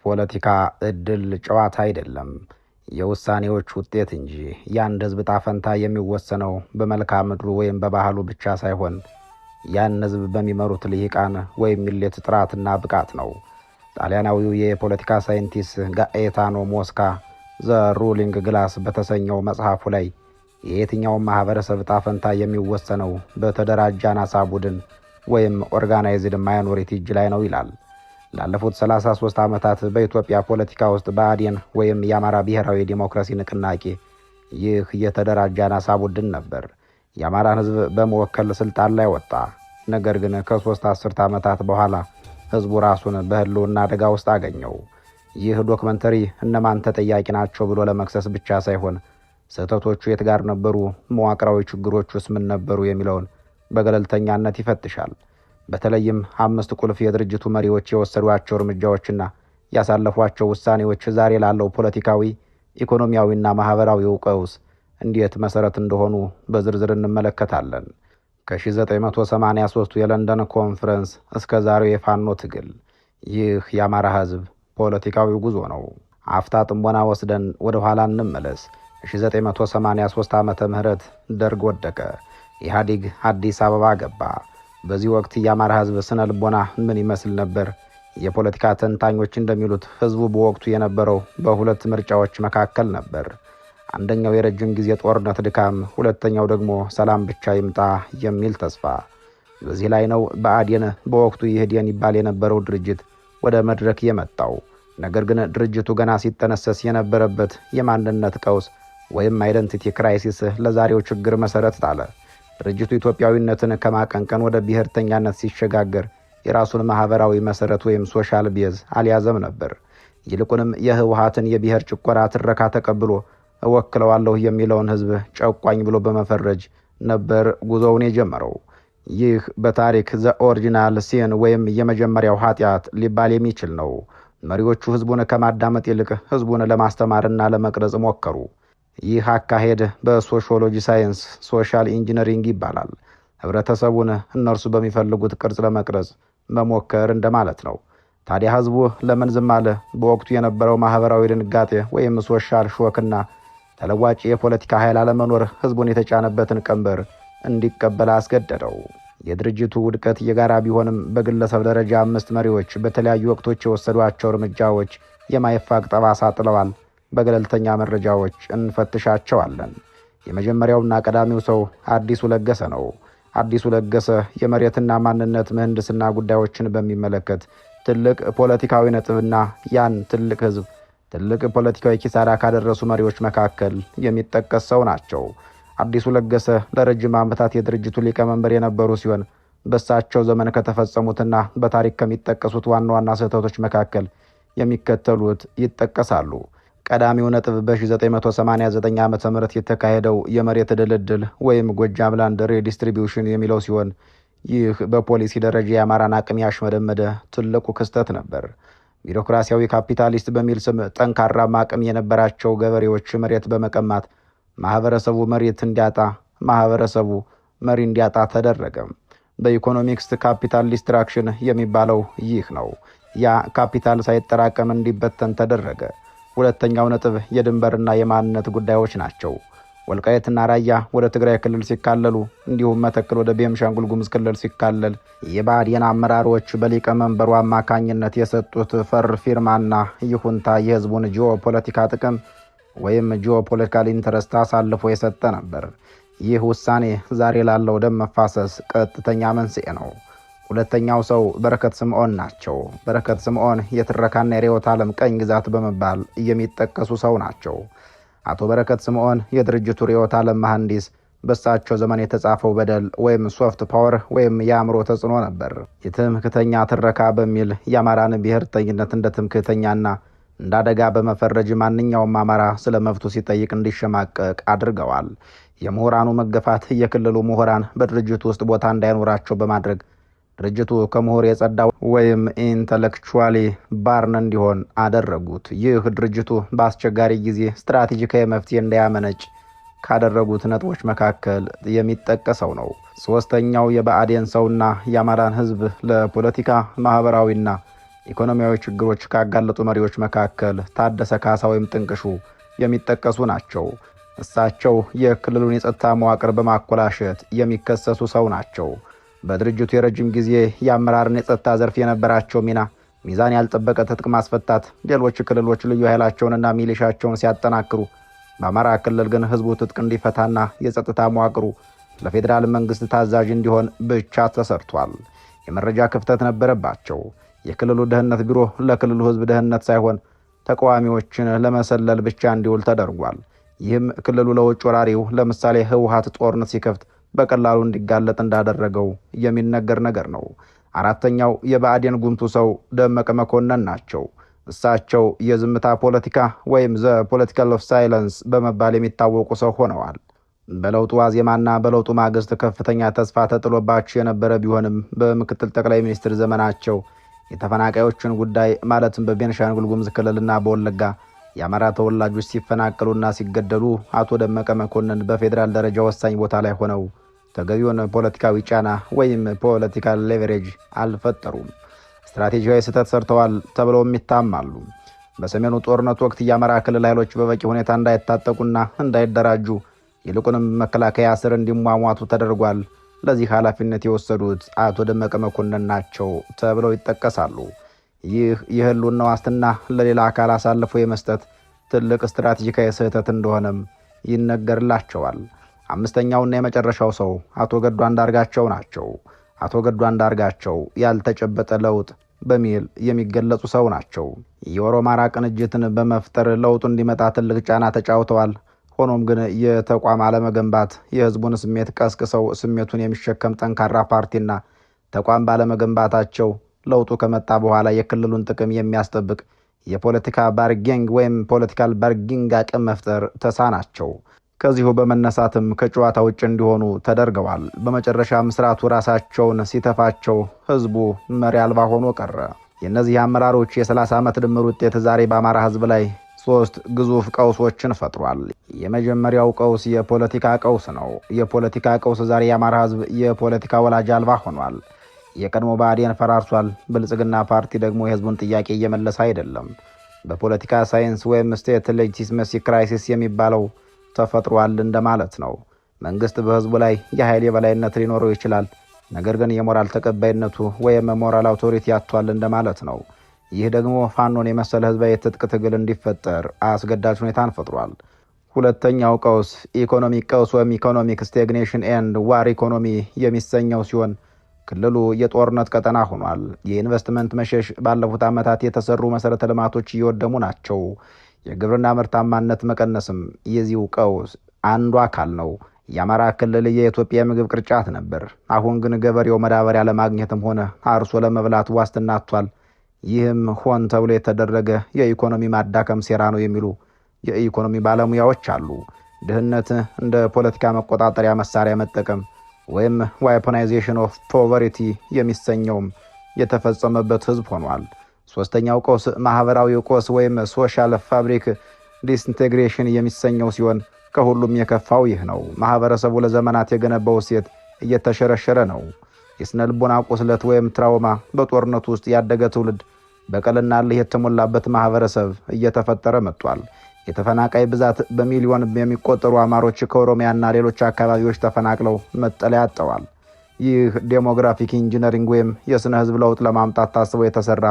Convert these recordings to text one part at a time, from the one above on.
ፖለቲካ እድል ጨዋታ አይደለም፣ የውሳኔዎች ውጤት እንጂ። የአንድ ህዝብ ዕጣ ፈንታ የሚወሰነው በመልክዓ ምድሩ ወይም በባህሉ ብቻ ሳይሆን ያን ህዝብ በሚመሩት ልሂቃን ወይም ሚሌት ጥራትና ብቃት ነው። ጣሊያናዊው የፖለቲካ ሳይንቲስት ጋኤታኖ ሞስካ ዘ ሩሊንግ ግላስ በተሰኘው መጽሐፉ ላይ የየትኛውም ማህበረሰብ ዕጣ ፈንታ የሚወሰነው በተደራጀ አናሳ ቡድን ወይም ኦርጋናይዝድ ማይኖሪቲ እጅ ላይ ነው ይላል። ላለፉት 33 ዓመታት በኢትዮጵያ ፖለቲካ ውስጥ ብአዴን ወይም የአማራ ብሔራዊ ዲሞክራሲ ንቅናቄ ይህ የተደራጀ አናሳ ቡድን ነበር። የአማራን ህዝብ በመወከል ስልጣን ላይ ወጣ። ነገር ግን ከ3 አስርት ዓመታት በኋላ ህዝቡ ራሱን በህልውና አደጋ ውስጥ አገኘው። ይህ ዶክመንተሪ እነማን ተጠያቂ ናቸው ብሎ ለመክሰስ ብቻ ሳይሆን ስህተቶቹ የት ጋር ነበሩ፣ መዋቅራዊ ችግሮቹስ ምን ነበሩ የሚለውን በገለልተኛነት ይፈትሻል። በተለይም 5 ቁልፍ የድርጅቱ መሪዎች የወሰዷቸው እርምጃዎችና ያሳለፏቸው ውሳኔዎች ዛሬ ላለው ፖለቲካዊ፣ ኢኮኖሚያዊና ማህበራዊ ቀውስ እንዴት መሰረት እንደሆኑ በዝርዝር እንመለከታለን። ከ1983 የለንደን ኮንፈረንስ እስከ ዛሬው የፋኖ ትግል ይህ የአማራ ህዝብ ፖለቲካዊ ጉዞ ነው። አፍታ ጥሞና ወስደን ወደ ኋላ እንመለስ። 1983 ዓመተ ምህረት ደርግ ወደቀ። ኢህአዴግ አዲስ አበባ ገባ። በዚህ ወቅት የአማራ ህዝብ ስነ ልቦና ምን ይመስል ነበር? የፖለቲካ ተንታኞች እንደሚሉት ህዝቡ በወቅቱ የነበረው በሁለት ምርጫዎች መካከል ነበር። አንደኛው የረጅም ጊዜ ጦርነት ድካም፣ ሁለተኛው ደግሞ ሰላም ብቻ ይምጣ የሚል ተስፋ። በዚህ ላይ ነው ብአዴን በወቅቱ ኢህዴን ይባል የነበረው ድርጅት ወደ መድረክ የመጣው። ነገር ግን ድርጅቱ ገና ሲጠነሰስ የነበረበት የማንነት ቀውስ ወይም አይደንቲቲ ክራይሲስ ለዛሬው ችግር መሰረት ጣለ። ድርጅቱ ኢትዮጵያዊነትን ከማቀንቀን ወደ ብሔርተኛነት ሲሸጋገር የራሱን ማህበራዊ መሰረት ወይም ሶሻል ቤዝ አልያዘም ነበር። ይልቁንም የህወሓትን የብሔር ጭቆና ትረካ ተቀብሎ እወክለዋለሁ የሚለውን ህዝብ ጨቋኝ ብሎ በመፈረጅ ነበር ጉዞውን የጀመረው። ይህ በታሪክ ዘ ኦሪጂናል ሲን ወይም የመጀመሪያው ኃጢአት ሊባል የሚችል ነው። መሪዎቹ ህዝቡን ከማዳመጥ ይልቅ ህዝቡን ለማስተማርና ለመቅረጽ ሞከሩ። ይህ አካሄድ በሶሺዮሎጂ ሳይንስ ሶሻል ኢንጂነሪንግ ይባላል። ህብረተሰቡን እነርሱ በሚፈልጉት ቅርጽ ለመቅረጽ መሞከር እንደማለት ነው። ታዲያ ህዝቡ ለምን ዝም አለ? በወቅቱ የነበረው ማህበራዊ ድንጋጤ ወይም ሶሻል ሾክና ተለዋጭ የፖለቲካ ኃይል አለመኖር ህዝቡን የተጫነበትን ቀንበር እንዲቀበል አስገደደው። የድርጅቱ ውድቀት የጋራ ቢሆንም በግለሰብ ደረጃ 5 መሪዎች በተለያዩ ወቅቶች የወሰዷቸው እርምጃዎች የማይፋቅ ጠባሳ ጥለዋል። በገለልተኛ መረጃዎች እንፈትሻቸዋለን። የመጀመሪያውና ቀዳሚው ሰው አዲሱ ለገሰ ነው። አዲሱ ለገሰ የመሬትና ማንነት ምህንድስና ጉዳዮችን በሚመለከት ትልቅ ፖለቲካዊ ነጥብና ያን ትልቅ ህዝብ ትልቅ ፖለቲካዊ ኪሳራ ካደረሱ መሪዎች መካከል የሚጠቀስ ሰው ናቸው። አዲሱ ለገሰ ለረጅም ዓመታት የድርጅቱ ሊቀመንበር የነበሩ ሲሆን በሳቸው ዘመን ከተፈጸሙትና በታሪክ ከሚጠቀሱት ዋና ዋና ስህተቶች መካከል የሚከተሉት ይጠቀሳሉ። ቀዳሚው ነጥብ በ1989 ዓመተ ምህረት የተካሄደው የመሬት ድልድል ወይም ጎጃም ላንድ ሪዲስትሪቢዩሽን የሚለው ሲሆን ይህ በፖሊሲ ደረጃ የአማራን አቅም ያሽመደመደ ትልቁ ክስተት ነበር። ቢሮክራሲያዊ ካፒታሊስት በሚል ስም ጠንካራ አቅም የነበራቸው ገበሬዎች መሬት በመቀማት ማህበረሰቡ መሪ እንዲያጣ ተደረገ። በኢኮኖሚክስ ካፒታል ዲስትራክሽን የሚባለው ይህ ነው። ያ ካፒታል ሳይጠራቀም እንዲበተን ተደረገ። ሁለተኛው ነጥብ የድንበርና የማንነት ጉዳዮች ናቸው። ወልቃይትና ራያ ወደ ትግራይ ክልል ሲካለሉ፣ እንዲሁም መተከል ወደ ቤንሻንጉል ጉሙዝ ክልል ሲካለል የብአዴን አመራሮች በሊቀመንበሩ አማካኝነት የሰጡት ፊርማና ይሁንታ የህዝቡን ጂኦፖለቲካ ጥቅም ወይም ጂኦፖለቲካል ኢንተረስት አሳልፎ የሰጠ ነበር። ይህ ውሳኔ ዛሬ ላለው ደም መፋሰስ ቀጥተኛ መንስኤ ነው። ሁለተኛው ሰው በረከት ስምዖን ናቸው። በረከት ስምዖን የትረካና የርዕዮተ ዓለም ቀኝ ግዛት በመባል የሚጠቀሱ ሰው ናቸው። አቶ በረከት ስምዖን የድርጅቱ ርዕዮተ ዓለም መሐንዲስ፣ በሳቸው ዘመን የተጻፈው በደል ወይም ሶፍት ፓወር ወይም የአእምሮ ተጽዕኖ ነበር። የትምክህተኛ ትረካ በሚል የአማራን ብሔርተኝነት እንደ ትምክህተኛና እንደ አደጋ በመፈረጅ ማንኛውም አማራ ስለ መብቱ ሲጠይቅ እንዲሸማቀቅ አድርገዋል። የምሁራኑ መገፋት የክልሉ ምሁራን በድርጅቱ ውስጥ ቦታ እንዳይኖራቸው በማድረግ ድርጅቱ ከምሁር የጸዳ ወይም ኢንተሌክቹዋሊ ባርን እንዲሆን አደረጉት። ይህ ድርጅቱ በአስቸጋሪ ጊዜ ስትራቴጂካዊ መፍትሄ እንዳያመነጭ ካደረጉት ነጥቦች መካከል የሚጠቀሰው ነው። ሶስተኛው የብአዴን ሰውና የአማራን ህዝብ ለፖለቲካ ማህበራዊና ኢኮኖሚያዊ ችግሮች ካጋለጡ መሪዎች መካከል ታደሰ ካሳ ወይም ጥንቅሹ የሚጠቀሱ ናቸው። እሳቸው የክልሉን የጸጥታ መዋቅር በማኮላሸት የሚከሰሱ ሰው ናቸው። በድርጅቱ የረጅም ጊዜ የአመራርና የጸጥታ ዘርፍ የነበራቸው ሚና ሚዛን ያልጠበቀ ትጥቅ ማስፈታት፣ ሌሎች ክልሎች ልዩ ኃይላቸውንና ሚሊሻቸውን ሲያጠናክሩ፣ በአማራ ክልል ግን ህዝቡ ትጥቅ እንዲፈታና የጸጥታ መዋቅሩ ለፌዴራል መንግስት ታዛዥ እንዲሆን ብቻ ተሰርቷል። የመረጃ ክፍተት ነበረባቸው። የክልሉ ደህንነት ቢሮ ለክልሉ ህዝብ ደህንነት ሳይሆን ተቃዋሚዎችን ለመሰለል ብቻ እንዲውል ተደርጓል። ይህም ክልሉ ለውጭ ወራሪው ለምሳሌ ህወሓት ጦርነት ሲከፍት በቀላሉ እንዲጋለጥ እንዳደረገው የሚነገር ነገር ነው። አራተኛው የብአዴን ጉምቱ ሰው ደመቀ መኮንን ናቸው። እሳቸው የዝምታ ፖለቲካ ወይም ዘ ፖለቲካል ኦፍ ሳይለንስ በመባል የሚታወቁ ሰው ሆነዋል። በለውጡ ዋዜማና በለውጡ ማግስት ከፍተኛ ተስፋ ተጥሎባቸው የነበረ ቢሆንም በምክትል ጠቅላይ ሚኒስትር ዘመናቸው የተፈናቃዮችን ጉዳይ ማለትም በቤንሻንጉል ጉሙዝ ክልልና በወለጋ የአማራ ተወላጆች ሲፈናቀሉና ሲገደሉ አቶ ደመቀ መኮንን በፌዴራል ደረጃ ወሳኝ ቦታ ላይ ሆነው ተገቢውን ፖለቲካዊ ጫና ወይም ፖለቲካል ሌቨሬጅ አልፈጠሩም። ስትራቴጂያዊ ስህተት ሰርተዋል ተብለውም ይታማሉ። በሰሜኑ ጦርነት ወቅት የአማራ ክልል ኃይሎች በበቂ ሁኔታ እንዳይታጠቁና እንዳይደራጁ ይልቁንም መከላከያ ስር እንዲሟሟቱ ተደርጓል። ለዚህ ኃላፊነት የወሰዱት አቶ ደመቀ መኮንን ናቸው ተብለው ይጠቀሳሉ። ይህ የህልውና ዋስትና ለሌላ አካል አሳልፎ የመስጠት ትልቅ ስትራቴጂካዊ ስህተት እንደሆነም ይነገርላቸዋል። አምስተኛውና የመጨረሻው ሰው አቶ ገዱ አንዳርጋቸው ናቸው። አቶ ገዱ አንዳርጋቸው ያልተጨበጠ ለውጥ በሚል የሚገለጹ ሰው ናቸው። የኦሮማራ ቅንጅትን በመፍጠር ለውጡ እንዲመጣ ትልቅ ጫና ተጫውተዋል። ሆኖም ግን የተቋም አለመገንባት፣ የህዝቡን ስሜት ቀስቅሰው ስሜቱን የሚሸከም ጠንካራ ፓርቲና ተቋም ባለመገንባታቸው ለውጡ ከመጣ በኋላ የክልሉን ጥቅም የሚያስጠብቅ የፖለቲካ ባርጌንግ ወይም ፖለቲካል ባርጌንግ አቅም መፍጠር ተሳናቸው። ከዚሁ በመነሳትም ከጨዋታ ውጭ እንዲሆኑ ተደርገዋል። በመጨረሻም ስርዓቱ ራሳቸውን ሲተፋቸው ህዝቡ መሪ አልባ ሆኖ ቀረ። የእነዚህ አመራሮች የ30 ዓመት ድምር ውጤት ዛሬ በአማራ ህዝብ ላይ 3 ግዙፍ ቀውሶችን ፈጥሯል። የመጀመሪያው ቀውስ የፖለቲካ ቀውስ ነው። የፖለቲካ ቀውስ ዛሬ የአማራ ህዝብ የፖለቲካ ወላጅ አልባ ሆኗል። የቀድሞ ብአዴን ፈራርሷል። ብልጽግና ፓርቲ ደግሞ የህዝቡን ጥያቄ እየመለሰ አይደለም። በፖለቲካ ሳይንስ ወይም ስቴት ሌጂቲመሲ ክራይሲስ የሚባለው ተፈጥሯል እንደማለት ነው። መንግስት በህዝቡ ላይ የኃይል የበላይነት ሊኖረው ይችላል፣ ነገር ግን የሞራል ተቀባይነቱ ወይም ሞራል አውቶሪቲ ያጥቷል እንደማለት ነው። ይህ ደግሞ ፋኖን የመሰለ ህዝባዊ የትጥቅ ትግል እንዲፈጠር አስገዳጅ ሁኔታን ፈጥሯል። ሁለተኛው ቀውስ ኢኮኖሚክ ቀውስ ወይም ኢኮኖሚክ ስቴግኔሽን ኤንድ ዋር ኢኮኖሚ የሚሰኘው ሲሆን ክልሉ የጦርነት ቀጠና ሆኗል። የኢንቨስትመንት መሸሽ፣ ባለፉት ዓመታት የተሰሩ መሰረተ ልማቶች እየወደሙ ናቸው። የግብርና ምርታማነት መቀነስም የዚሁ ቀውስ አንዱ አካል ነው። የአማራ ክልል የኢትዮጵያ ምግብ ቅርጫት ነበር። አሁን ግን ገበሬው መዳበሪያ ለማግኘትም ሆነ አርሶ ለመብላት ዋስትና አጥቷል። ይህም ሆን ተብሎ የተደረገ የኢኮኖሚ ማዳከም ሴራ ነው የሚሉ የኢኮኖሚ ባለሙያዎች አሉ። ድህነት እንደ ፖለቲካ መቆጣጠሪያ መሳሪያ መጠቀም ወይም ዋይፖናይዜሽን ኦፍ ፖቨርቲ የሚሰኘውም የተፈጸመበት ህዝብ ሆኗል። ሶስተኛው ቀውስ ማህበራዊ ቀውስ ወይም ሶሻል ፋብሪክ ዲስኢንቴግሬሽን የሚሰኘው ሲሆን ከሁሉም የከፋው ይህ ነው። ማህበረሰቡ ለዘመናት የገነባው እሴት እየተሸረሸረ ነው። የስነ ልቦና ቁስለት ወይም ትራውማ፣ በጦርነቱ ውስጥ ያደገ ትውልድ፣ በቀልና እልህ የተሞላበት ማህበረሰብ እየተፈጠረ መጥቷል። የተፈናቃይ ብዛት በሚሊዮን የሚቆጠሩ አማሮች ከኦሮሚያና ሌሎች አካባቢዎች ተፈናቅለው መጠለያ አጥተዋል። ይህ ዴሞግራፊክ ኢንጂነሪንግ ወይም የስነ ህዝብ ለውጥ ለማምጣት ታስቦ የተሰራ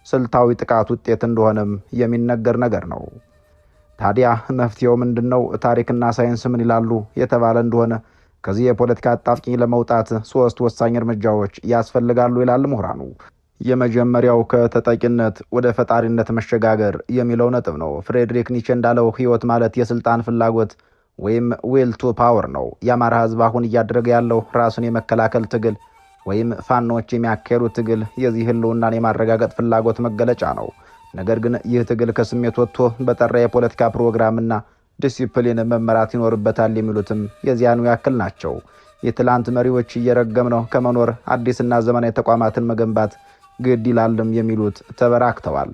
ስልታዊ ጥቃት ውጤት እንደሆነም የሚነገር ነገር ነው። ታዲያ መፍትሄው ምንድነው? ታሪክና ሳይንስ ምን ይላሉ የተባለ እንደሆነ ከዚህ የፖለቲካ አጣብቂኝ ለመውጣት 3 ወሳኝ እርምጃዎች ያስፈልጋሉ ይላል ምሁራኑ። የመጀመሪያው ከተጠቂነት ወደ ፈጣሪነት መሸጋገር የሚለው ነጥብ ነው። ፍሬድሪክ ኒቼ እንዳለው ህይወት ማለት የስልጣን ፍላጎት ወይም ዊል ቱ ፓወር ነው። የአማራ ህዝብ አሁን እያደረገ ያለው ራሱን የመከላከል ትግል ወይም ፋኖች የሚያካሄዱት ትግል የዚህ ህልውናን የማረጋገጥ ፍላጎት መገለጫ ነው። ነገር ግን ይህ ትግል ከስሜት ወጥቶ በጠራ የፖለቲካ ፕሮግራምና ዲሲፕሊን መመራት ይኖርበታል የሚሉትም የዚያኑ ያክል ናቸው። የትላንት መሪዎች እየረገምነው ከመኖር አዲስና ዘመናዊ ተቋማትን መገንባት ግድ ይላልም የሚሉት ተበራክተዋል።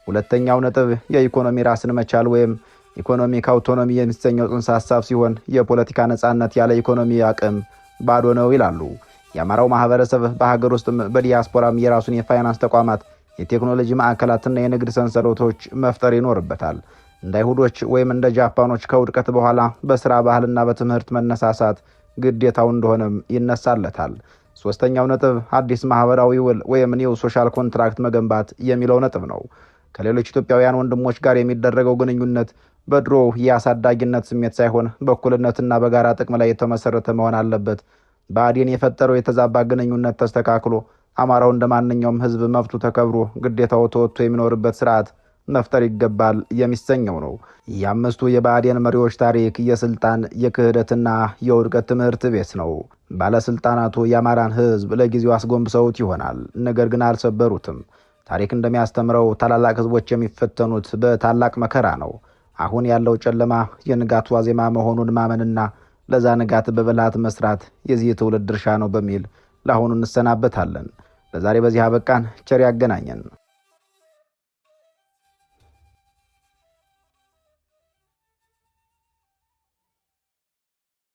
ሁለተኛው ነጥብ የኢኮኖሚ ራስን መቻል ወይም ኢኮኖሚክ አውቶኖሚ የሚሰኘው ጽንሰ ሐሳብ ሲሆን የፖለቲካ ነጻነት ያለ ኢኮኖሚ አቅም ባዶ ነው ይላሉ። የአማራው ማህበረሰብ በሀገር ውስጥም በዲያስፖራም የራሱን የፋይናንስ ተቋማት፣ የቴክኖሎጂ ማዕከላትና የንግድ ሰንሰለቶች መፍጠር ይኖርበታል። እንደ አይሁዶች ወይም እንደ ጃፓኖች ከውድቀት በኋላ በስራ ባህልና በትምህርት መነሳሳት ግዴታው እንደሆነም ይነሳለታል። ሶስተኛው ነጥብ አዲስ ማህበራዊ ውል ወይም ኒው ሶሻል ኮንትራክት መገንባት የሚለው ነጥብ ነው። ከሌሎች ኢትዮጵያውያን ወንድሞች ጋር የሚደረገው ግንኙነት በድሮ የአሳዳጊነት ስሜት ሳይሆን በእኩልነትና በጋራ ጥቅም ላይ የተመሰረተ መሆን አለበት። ብአዴን የፈጠረው የተዛባ ግንኙነት ተስተካክሎ አማራው እንደ ማንኛውም ህዝብ መብቱ ተከብሮ ግዴታው ተወጥቶ የሚኖርበት ስርዓት መፍጠር ይገባል የሚሰኘው ነው። የአምስቱ የብአዴን መሪዎች ታሪክ የስልጣን የክህደትና የውድቀት ትምህርት ቤት ነው። ባለስልጣናቱ የአማራን ህዝብ ለጊዜው አስጎንብሰውት ይሆናል፣ ነገር ግን አልሰበሩትም። ታሪክ እንደሚያስተምረው ታላላቅ ህዝቦች የሚፈተኑት በታላቅ መከራ ነው። አሁን ያለው ጨለማ የንጋት ዋዜማ መሆኑን ማመንና ለዛ ንጋት በብልሃት መስራት የዚህ ትውልድ ድርሻ ነው በሚል ለአሁኑ እንሰናበታለን። ለዛሬ በዚህ አበቃን። ቸር ያገናኘን።